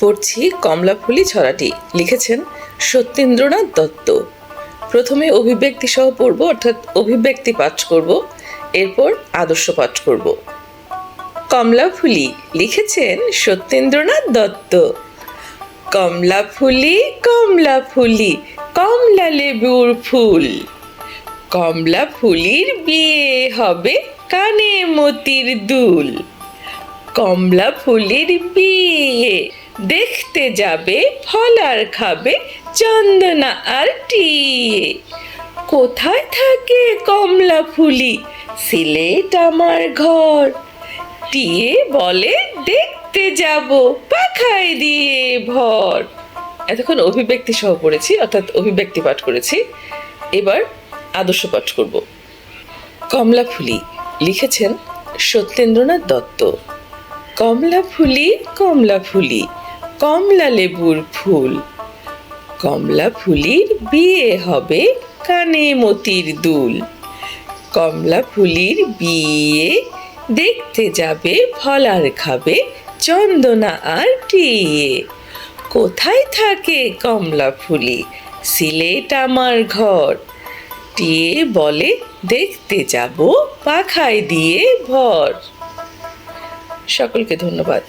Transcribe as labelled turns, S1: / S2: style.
S1: পড়ছি কমলাফুলি ছড়াটি। লিখেছেন সত্যেন্দ্রনাথ দত্ত। প্রথমে অভিব্যক্তি সহ পড়ব, অর্থাৎ অভিব্যক্তি পাঠ করব, এরপর আদর্শ পাঠ করব। কমলাফুলি লিখেছেন সত্যেন্দ্রনাথ দত্ত। কমলাফুলি কমলাফুলি কমলা লেবুর ফুল, কমলাফুলির বিয়ে হবে কানে মতির দুল। কমলাফুলির বিয়ে দেখতে যাবে ফল আর খাবে চন্দনা আর টিয়ে। কোথায় থাকে কমলাফুলি? সিলেট আমার ঘর। টিয়ে বলে দেখতে যাব পাখায় দিয়ে ভর। এতক্ষণ অভিব্যক্তি সহ পড়েছি, অর্থাৎ অভিব্যক্তি পাঠ করেছি। এবার আদর্শ পাঠ করব। কমলাফুলি লিখেছেন সত্যেন্দ্রনাথ দত্ত। কমলাফুলি কমলাফুলি কমলা লেবুর ফুল, কমলাফুলির বিয়ে হবে কানে মতির দুল। কমলাফুলির বিয়ে দেখতে যাবে ফল আর খাবে চন্দনা আর টিয়ে। কোথায় থাকে কমলাফুলি? সিলেট আমার ঘর। টিয়ে বলে দেখতে যাব পাখায় দিয়ে ভর। সকলকে ধন্যবাদ।